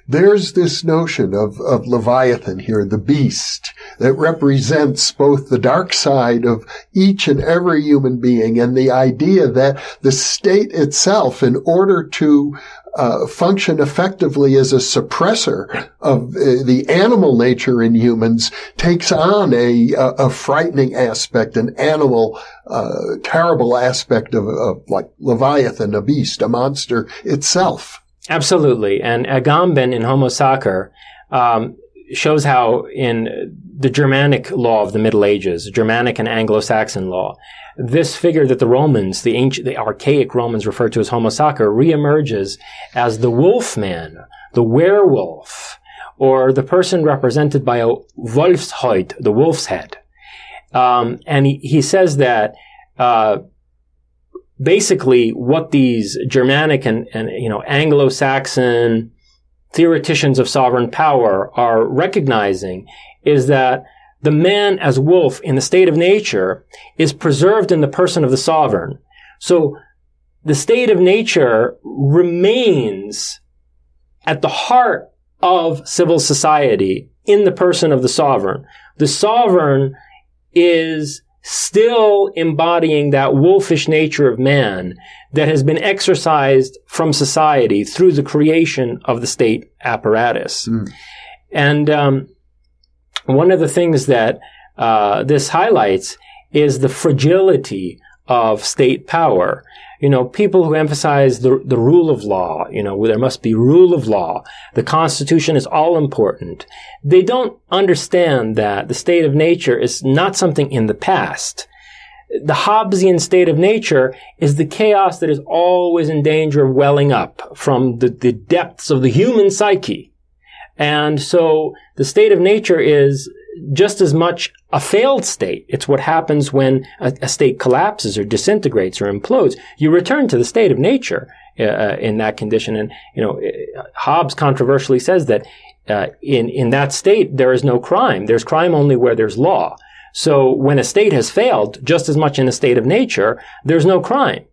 There's this notion of Leviathan here, the beast, that represents both the dark side of each and every human being and the idea that the state itself, in order to function effectively as a suppressor of the animal nature in humans, takes on a frightening aspect, an animal, terrible aspect of like Leviathan, a beast, a monster itself. Absolutely. And Agamben in Homo Sacer shows how in the Germanic law of the Middle Ages, Germanic and Anglo-Saxon law, this figure that the Romans, the archaic Romans referred to as Homo Sacer, reemerges as the wolfman, the werewolf, or the person represented by a Wolfshaut, the wolf's head. And he says that basically what these Germanic and Anglo-Saxon theoreticians of sovereign power are recognizing is that the man as wolf in the state of nature is preserved in the person of the sovereign. So the state of nature remains at the heart of civil society in the person of the sovereign. The sovereign is still embodying that wolfish nature of man that has been exorcised from society through the creation of the state apparatus. Mm. And one of the things that this highlights is the fragility of state power. People who emphasize the rule of law, there must be rule of law. The Constitution is all important. They don't understand that the state of nature is not something in the past. The Hobbesian state of nature is the chaos that is always in danger of welling up from the depths of the human psyche. And so the state of nature is just as much a failed state. It's what happens when a state collapses or disintegrates or implodes. You return to the state of nature in that condition. And, Hobbes controversially says that in that state, there is no crime. There's crime only where there's law. So when a state has failed, just as much in a state of nature, there's no crime.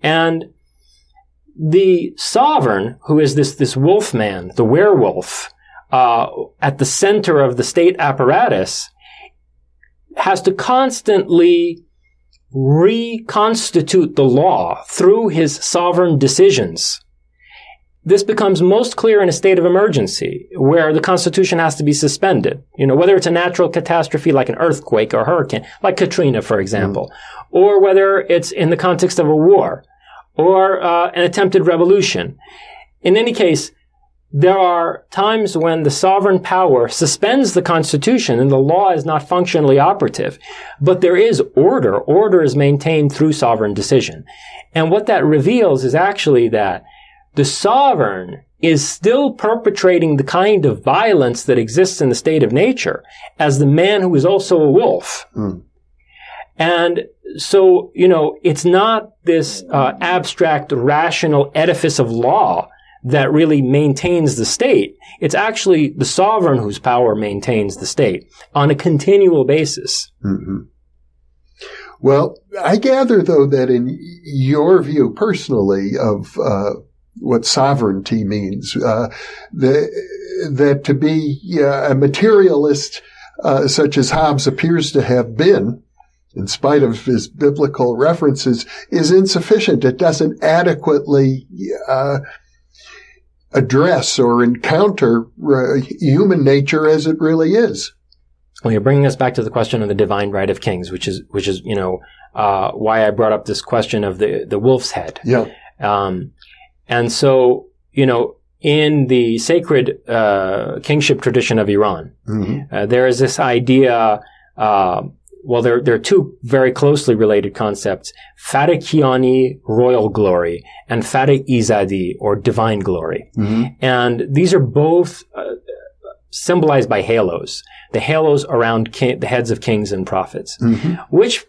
And the sovereign, who is this wolf man, the werewolf, at the center of the state apparatus, has to constantly reconstitute the law through his sovereign decisions. This becomes most clear in a state of emergency, where the Constitution has to be suspended. Whether it's a natural catastrophe like an earthquake or hurricane, like Katrina, for example, or whether it's in the context of a war, or an attempted revolution. In any case, there are times when the sovereign power suspends the Constitution and the law is not functionally operative. But there is order. Order is maintained through sovereign decision. And what that reveals is actually that the sovereign is still perpetrating the kind of violence that exists in the state of nature as the man who is also a wolf. Mm. And so, it's not this abstract, rational edifice of law that really maintains the state. It's actually the sovereign whose power maintains the state on a continual basis. Mm-hmm. Well, I gather, though, that in your view personally of what sovereignty means, that to be a materialist such as Hobbes appears to have been, in spite of his biblical references, is insufficient. It doesn't adequately address or encounter human nature as it really is. Well, you're bringing us back to the question of the divine right of kings, which is why I brought up this question of the wolf's head. Yeah. And so, in the sacred kingship tradition of Iran, mm-hmm. There is this idea. There are two very closely related concepts: Farakiani, royal glory, and Fara-Izadi, or divine glory. Mm-hmm. And these are both symbolized by halos. The halos around the heads of kings and prophets, mm-hmm. which,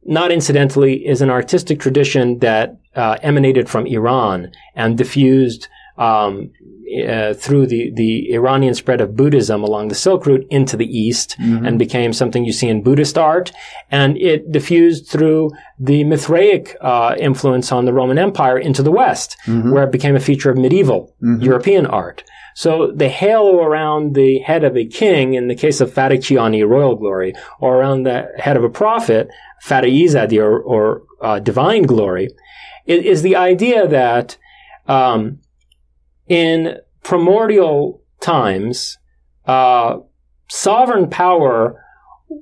not incidentally, is an artistic tradition that emanated from Iran and diffused through the Iranian spread of Buddhism along the Silk Route into the East, mm-hmm. and became something you see in Buddhist art. And it diffused through the Mithraic influence on the Roman Empire into the West, mm-hmm. where it became a feature of medieval mm-hmm. European art. So the halo around the head of a king, in the case of Farakiani, royal glory, or around the head of a prophet, Fara-Izadi, or divine glory, is the idea that in primordial times, sovereign power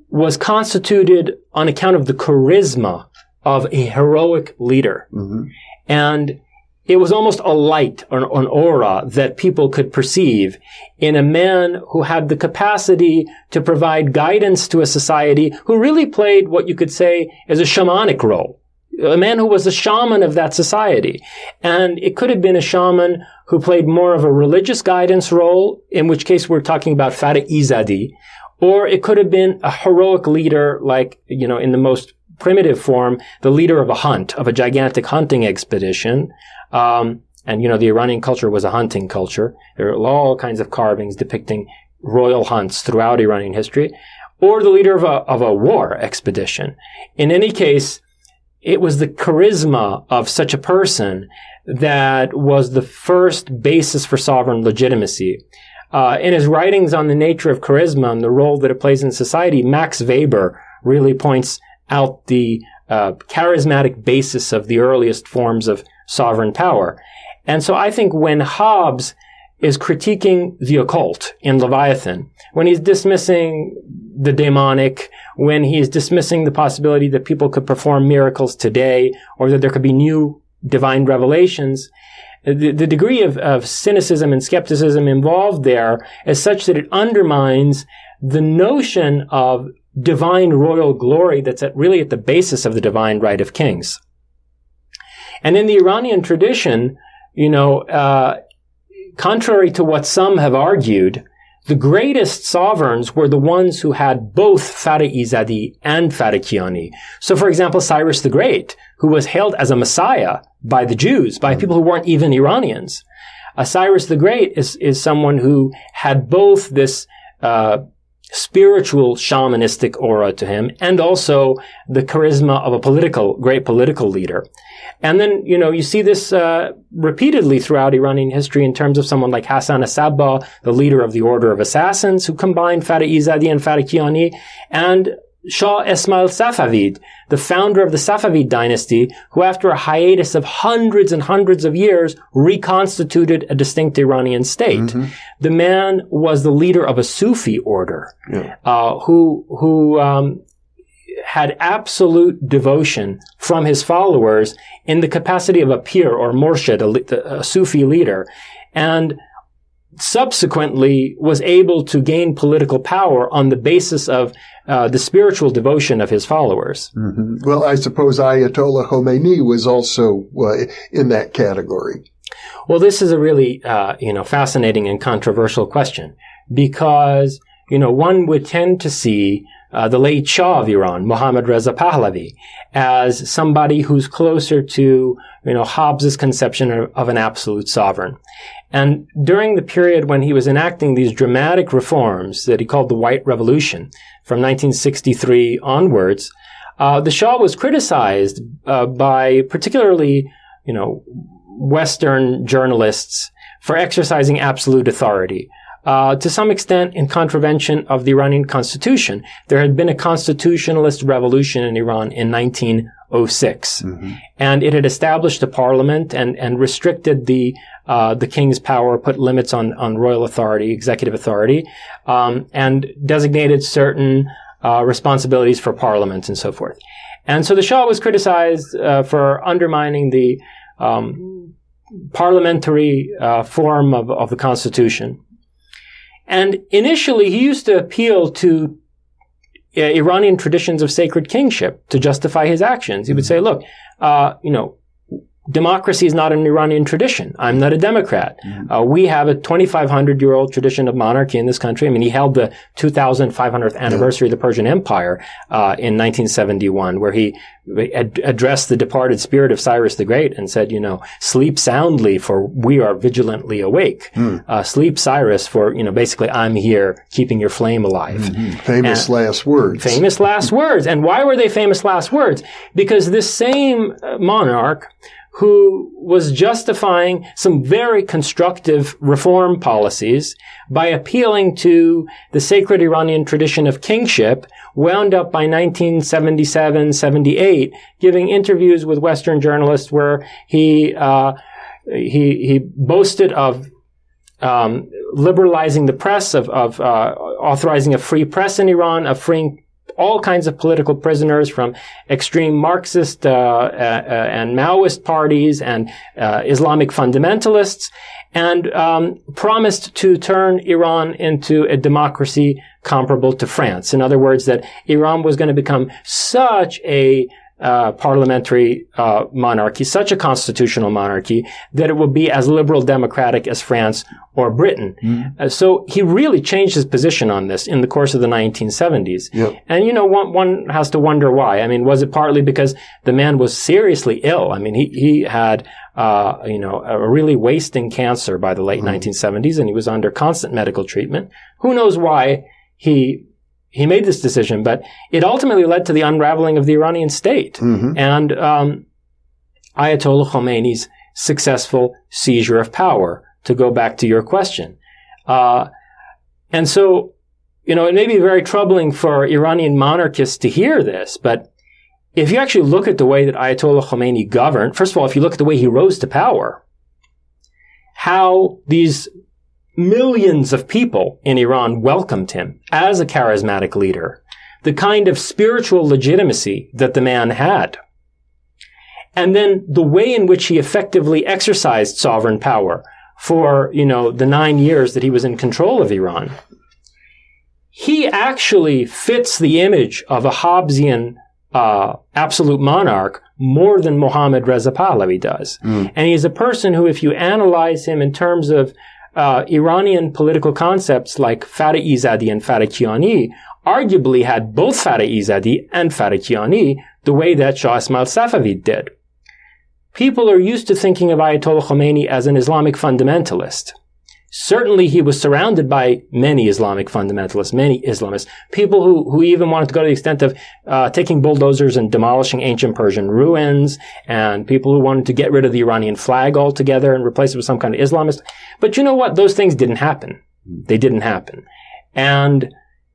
was constituted on account of the charisma of a heroic leader. Mm-hmm. And it was almost a light or an aura that people could perceive in a man who had the capacity to provide guidance to a society, who really played what you could say is a shamanic role. A man who was a shaman of that society. And it could have been a shaman who played more of a religious guidance role, in which case we're talking about Fara-Izadi, or it could have been a heroic leader, like, in the most primitive form, the leader of a hunt, of a gigantic hunting expedition. And the Iranian culture was a hunting culture. There are all kinds of carvings depicting royal hunts throughout Iranian history, or the leader of a war expedition. In any case, it was the charisma of such a person that was the first basis for sovereign legitimacy. In his writings on the nature of charisma and the role that it plays in society, Max Weber really points out the charismatic basis of the earliest forms of sovereign power. And so I think when Hobbes is critiquing the occult in Leviathan, when he's dismissing the demonic, when he's dismissing the possibility that people could perform miracles today, or that there could be new divine revelations, the degree of cynicism and skepticism involved there is such that it undermines the notion of divine royal glory that's really at the basis of the divine right of kings. And in the Iranian tradition, contrary to what some have argued, the greatest sovereigns were the ones who had both Fara-Izadi and Farakiani. So, for example, Cyrus the Great, who was hailed as a messiah by the Jews, by people who weren't even Iranians. Cyrus the Great is someone who had both this spiritual shamanistic aura to him, and also the charisma of a great political leader. And then, you see this repeatedly throughout Iranian history in terms of someone like Hassan as-Sabba, the leader of the Order of Assassins, who combined Fara-Izadi and Farakiani, and Shah Ismail Safavid, the founder of the Safavid dynasty, who after a hiatus of hundreds and hundreds of years reconstituted a distinct Iranian state. Mm-hmm. The man was the leader of a Sufi order, who had absolute devotion from his followers in the capacity of a pir or murshid, a Sufi leader, and subsequently was able to gain political power on the basis of the spiritual devotion of his followers. Mm-hmm. Well, I suppose Ayatollah Khomeini was also in that category. Well, this is a really, fascinating and controversial question, because, one would tend to see the late Shah of Iran, Mohammad Reza Pahlavi, as somebody who's closer to, Hobbes' conception of an absolute sovereign. And during the period when he was enacting these dramatic reforms that he called the White Revolution from 1963 onwards, the Shah was criticized by particularly, Western journalists for exercising absolute authority. To some extent in contravention of the Iranian constitution. There had been a constitutionalist revolution in Iran in 1906. And it had established a parliament and restricted the king's power, put limits on royal authority, executive authority, and designated certain responsibilities for parliament and so forth. And so the Shah was criticized for undermining the parliamentary form of the constitution. And initially, he used to appeal to Iranian traditions of sacred kingship to justify his actions. He would say, look, democracy is not an Iranian tradition. I'm not a Democrat. We have a 2,500-year-old tradition of monarchy in this country. I mean, he held the 2,500th anniversary of the Persian Empire in 1971, where he addressed the departed spirit of Cyrus the Great and said, sleep soundly, for we are vigilantly awake. Sleep, Cyrus, for, basically, I'm here keeping your flame alive. Famous last words. Famous last words. And why were they famous last words? Because this same monarch who was justifying some very constructive reform policies by appealing to the sacred Iranian tradition of kingship, wound up by 1977-78 giving interviews with Western journalists where he boasted of liberalizing the press, of authorizing a free press in Iran, of freeing all kinds of political prisoners from extreme Marxist and Maoist parties and Islamic fundamentalists, and promised to turn Iran into a democracy comparable to France. In other words, that Iran was going to become such a parliamentary monarchy, such a constitutional monarchy, that it would be as liberal democratic as France or Britain. So he really changed his position on this in the course of the 1970s. And, one has to wonder why. I mean, was it partly because the man was seriously ill? I mean, he had, a really wasting cancer by the late 1970s, and he was under constant medical treatment. Who knows why he made this decision, but it ultimately led to the unraveling of the Iranian state and Ayatollah Khomeini's successful seizure of power, to go back to your question. And so, it may be very troubling for Iranian monarchists to hear this, but if you actually look at the way that Ayatollah Khomeini governed, first of all, if you look at the way he rose to power, how these millions of people in Iran welcomed him as a charismatic leader, the kind of spiritual legitimacy that the man had, and then the way in which he effectively exercised sovereign power for, the 9 years that he was in control of Iran. He actually fits the image of a Hobbesian absolute monarch more than Mohammad Reza Pahlavi does. And he's a person who, if you analyze him in terms of Iranian political concepts like Fara'i-Zadi and Farakiani, arguably had both Fara'i-Zadi and Farakiani the way that Shah Ismail Safavid did. People are used to thinking of Ayatollah Khomeini as an Islamic fundamentalist. Certainly he was surrounded by many Islamic fundamentalists, many Islamists, people who even wanted to go to the extent of taking bulldozers and demolishing ancient Persian ruins, and people who wanted to get rid of the Iranian flag altogether and replace it with some kind of Islamist. But you know what? Those things didn't happen. They didn't happen. And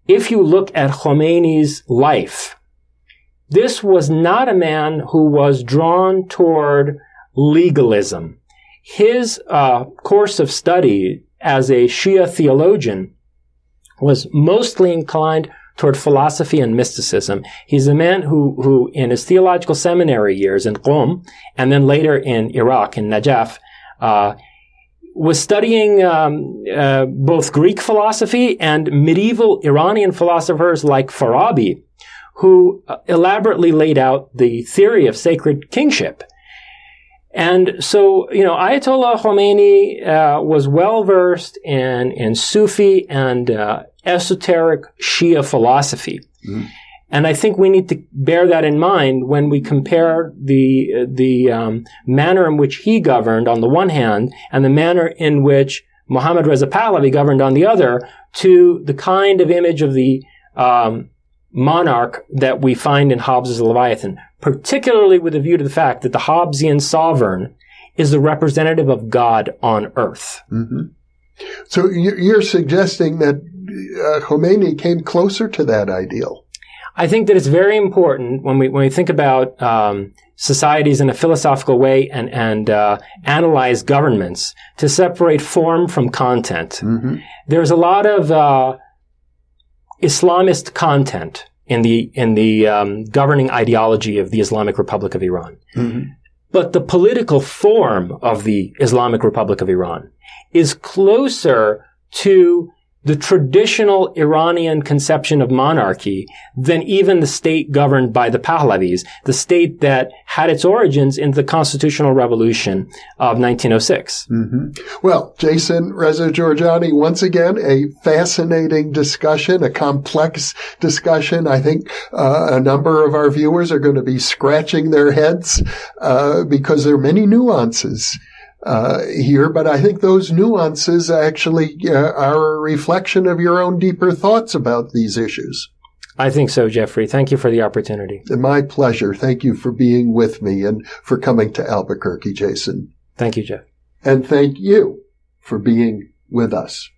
if you look at Khomeini's life, this was not a man who was drawn toward legalism. His course of study as a Shia theologian was mostly inclined toward philosophy and mysticism. He's a man who in his theological seminary years in Qom, and then later in Iraq, in Najaf, was studying both Greek philosophy and medieval Iranian philosophers like Farabi, who elaborately laid out the theory of sacred kingship. And so, Ayatollah Khomeini was well-versed in Sufi and esoteric Shia philosophy. Mm-hmm. And I think we need to bear that in mind when we compare the manner in which he governed on the one hand and the manner in which Mohammad Reza Pahlavi governed on the other to the kind of image of the monarch that we find in Hobbes' Leviathan, particularly with a view to the fact that the Hobbesian sovereign is the representative of God on earth. Mm-hmm. So you're suggesting that Khomeini came closer to that ideal? I think that it's very important when we think about societies in a philosophical way and analyze governments to separate form from content. Mm-hmm. There's a lot of Islamist content in the governing ideology of the Islamic Republic of Iran. Mm-hmm. But the political form of the Islamic Republic of Iran is closer to the traditional Iranian conception of monarchy than even the state governed by the Pahlavis, the state that had its origins in the constitutional revolution of 1906. Mm-hmm. Well, Jason Reza Jorjani, once again, a fascinating discussion, a complex discussion. I think a number of our viewers are going to be scratching their heads because there are many nuances here, but I think those nuances actually are a reflection of your own deeper thoughts about these issues. I think so, Jeffrey. Thank you for the opportunity. My pleasure. Thank you for being with me and for coming to Albuquerque, Jason. Thank you, Jeff. And thank you for being with us.